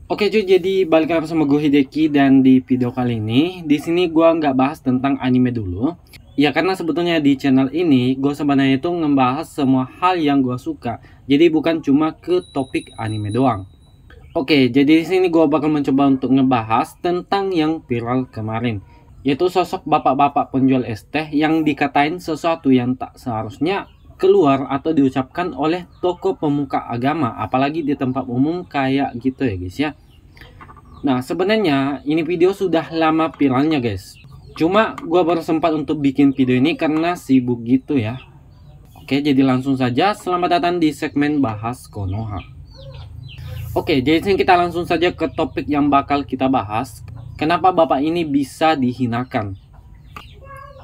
Oke cuy, jadi balik lagi sama gue Hideki dan di video kali ini, di sini gue nggak bahas tentang anime dulu. Ya karena sebetulnya di channel ini gue sebenarnya itu ngebahas semua hal yang gue suka. Jadi bukan cuma ke topik anime doang. Oke, jadi di sini gue bakal mencoba untuk ngebahas tentang yang viral kemarin, yaitu sosok bapak-bapak penjual es teh yang dikatain sesuatu yang tak seharusnya keluar atau diucapkan oleh tokoh pemuka agama, apalagi di tempat umum kayak gitu ya guys ya. Nah, sebenarnya ini video sudah lama viralnya guys. Cuma gua baru sempat untuk bikin video ini karena sibuk gitu ya. Oke, jadi langsung saja selamat datang di segmen bahas Konoha. Oke, jadi kita langsung saja ke topik yang bakal kita bahas. Kenapa bapak ini bisa dihinakan?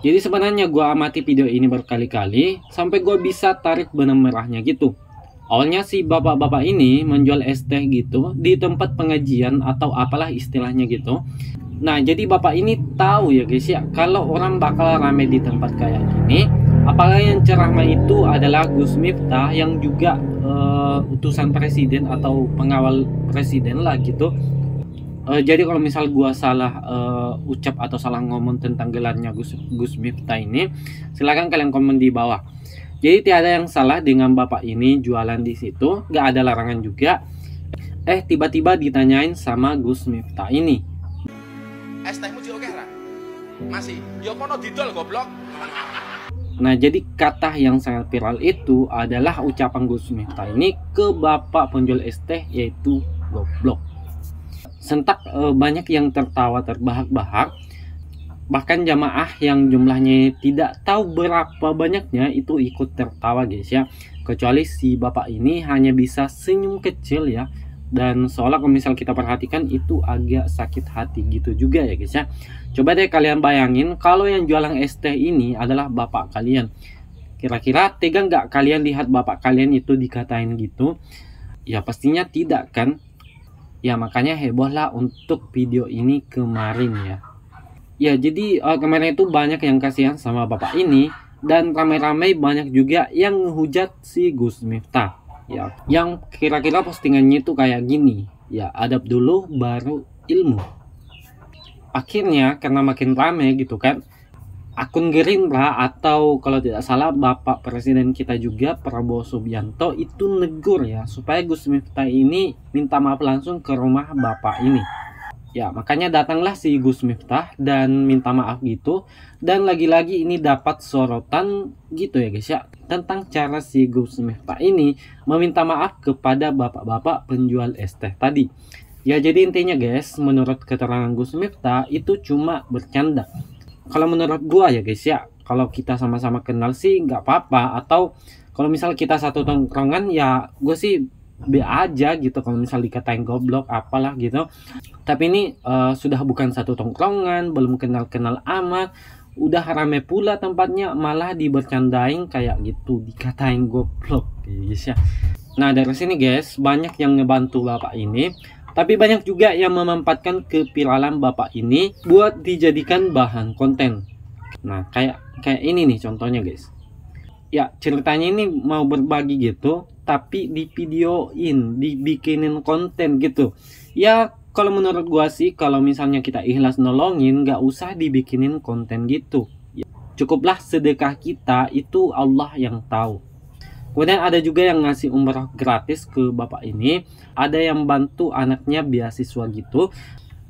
Jadi sebenarnya gua amati video ini berkali-kali sampai gua bisa tarik benang merahnya gitu. Awalnya si bapak-bapak ini menjual es teh gitu di tempat pengajian atau apalah istilahnya gitu. Nah, jadi bapak ini tahu ya guys ya, kalau orang bakal rame di tempat kayak gini, apalagi yang ceramah itu adalah Gus Miftah yang juga utusan presiden atau pengawal presiden lah gitu. Jadi kalau misal gua salah ucap atau salah ngomong tentang gelarnya Gus Miftah ini, silahkan kalian komen di bawah. Jadi tiada yang salah dengan bapak ini jualan di situ, nggak ada larangan juga. Tiba-tiba ditanyain sama Gus Miftah ini. Es tehmu oke ra? Masih. Ya kono didol goblok. Nah, jadi kata yang sangat viral itu adalah ucapan Gus Miftah ini ke bapak penjual es teh, yaitu goblok. Sentak banyak yang tertawa terbahak-bahak. Bahkan jamaah yang jumlahnya tidak tahu berapa banyaknya itu ikut tertawa guys ya. Kecuali si bapak ini hanya bisa senyum kecil ya. Dan seolah kalau misal kita perhatikan itu agak sakit hati gitu juga ya guys ya. Coba deh kalian bayangin kalau yang jualan es teh ini adalah bapak kalian. Kira-kira tega nggak kalian lihat bapak kalian itu dikatain gitu? Ya pastinya tidak kan. Ya makanya heboh lah untuk video ini kemarin ya. Ya, jadi kemarin itu banyak yang kasihan sama bapak ini dan ramai-ramai banyak juga yang ngehujat si Gus Miftah. Ya, yang kira-kira postingannya itu kayak gini. Ya, adab dulu baru ilmu. Akhirnya karena makin ramai gitu kan, akun Gerindra atau kalau tidak salah Bapak Presiden kita juga Prabowo Subianto itu negur ya supaya Gus Miftah ini minta maaf langsung ke rumah bapak ini. Ya, makanya datanglah si Gus Miftah dan minta maaf gitu. Dan lagi-lagi ini dapat sorotan gitu ya guys ya, tentang cara si Gus Miftah ini meminta maaf kepada bapak-bapak penjual es teh tadi. Ya, jadi intinya guys, menurut keterangan Gus Miftah itu cuma bercanda. Kalau menurut gua ya guys ya, kalau kita sama-sama kenal sih nggak apa-apa. Atau kalau misal kita satu tongkrongan ya gue sih be aja gitu kalau misal dikatain goblok apalah gitu. Tapi ini sudah bukan satu tongkrongan, belum kenal-kenal amat, udah rame pula tempatnya, malah dibercandain kayak gitu, dikatain goblok guys ya. Nah, dari sini guys, banyak yang ngebantu bapak ini, tapi banyak juga yang memanfaatkan keviralan bapak ini buat dijadikan bahan konten. Nah, kayak ini nih contohnya guys. Ya, ceritanya ini mau berbagi gitu, tapi di videoin, dibikinin konten gitu. Ya, kalau menurut gua sih, kalau misalnya kita ikhlas nolongin, nggak usah dibikinin konten gitu. Ya, cukuplah sedekah kita, itu Allah yang tahu. Kemudian ada juga yang ngasih umroh gratis ke bapak ini. Ada yang bantu anaknya beasiswa gitu.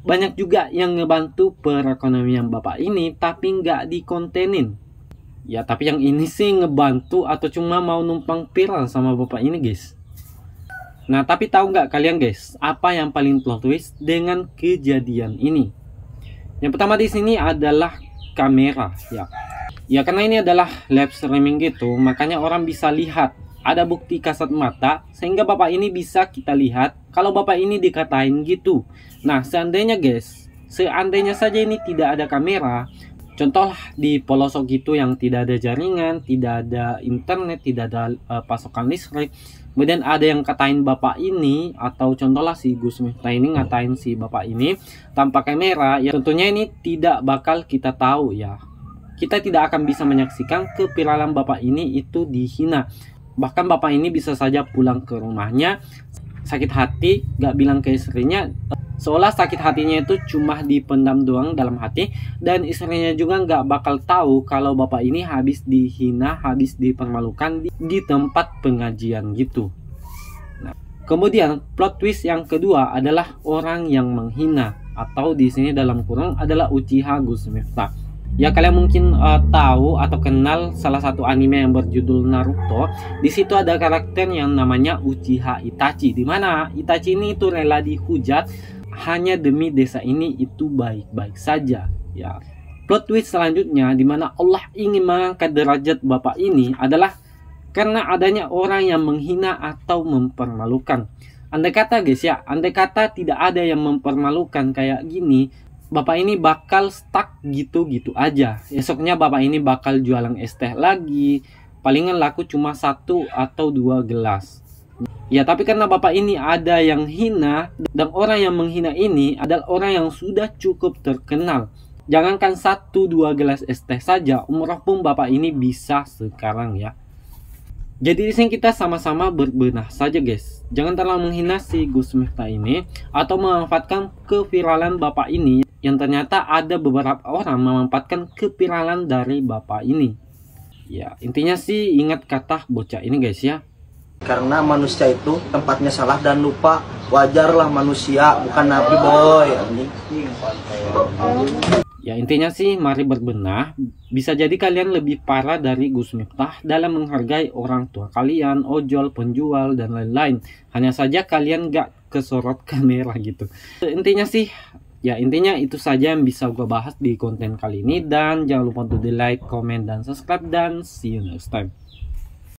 Banyak juga yang ngebantu perekonomian bapak ini, tapi nggak dikontenin. Ya, tapi yang ini sih ngebantu atau cuma mau numpang viral sama bapak ini guys. Nah, tapi tahu nggak kalian guys, apa yang paling plot twist dengan kejadian ini? Yang pertama di sini adalah kamera ya. Ya, karena ini adalah live streaming gitu, makanya orang bisa lihat. Ada bukti kasat mata sehingga bapak ini bisa kita lihat kalau bapak ini dikatain gitu. Nah, seandainya guys, seandainya saja ini tidak ada kamera, contoh di pelosok gitu yang tidak ada jaringan, tidak ada internet, tidak ada pasokan listrik. Kemudian ada yang katain bapak ini, atau contohlah si Gus Miftah ini ngatain si bapak ini tanpa kamera, ya tentunya ini tidak bakal kita tahu ya. Kita tidak akan bisa menyaksikan keviralan bapak ini itu dihina. Bahkan bapak ini bisa saja pulang ke rumahnya sakit hati, gak bilang ke istrinya, seolah sakit hatinya itu cuma dipendam doang dalam hati, dan istrinya juga gak bakal tahu kalau bapak ini habis dihina, habis dipermalukan di tempat pengajian gitu. Nah, kemudian plot twist yang kedua adalah orang yang menghina, atau di sini dalam kurung adalah Uchiha Gus Miftah. Ya, kalian mungkin tahu atau kenal salah satu anime yang berjudul Naruto. Di situ ada karakter yang namanya Uchiha Itachi, di mana Itachi ini itu rela dihujat hanya demi desa ini itu baik-baik saja. Ya, plot twist selanjutnya di mana Allah ingin mengangkat derajat bapak ini adalah karena adanya orang yang menghina atau mempermalukan. Andai kata guys ya, andai kata tidak ada yang mempermalukan kayak gini, bapak ini bakal stuck gitu-gitu aja. Esoknya bapak ini bakal jualan es teh lagi, palingan laku cuma 1 atau 2 gelas. Ya, tapi karena bapak ini ada yang hina, dan orang yang menghina ini adalah orang yang sudah cukup terkenal. Jangankan 1-2 gelas es teh saja, umroh pun bapak ini bisa sekarang ya. Jadi di sini kita sama-sama berbenah saja guys. Jangan terlalu menghina si Gus Miftah ini atau memanfaatkan keviralan bapak ini, yang ternyata ada beberapa orang memanfaatkan keviralan dari bapak ini. Ya, intinya sih ingat kata bocah ini guys ya. Karena manusia itu tempatnya salah dan lupa, wajarlah manusia, bukan nabi boy. Ya, intinya sih mari berbenah. Bisa jadi kalian lebih parah dari Gus Miftah dalam menghargai orang tua kalian, ojol, penjual, dan lain-lain. Hanya saja kalian gak kesorot kamera gitu. Intinya sih, ya intinya itu saja yang bisa gue bahas di konten kali ini. Dan jangan lupa untuk di like, comment, dan subscribe. Dan see you next time.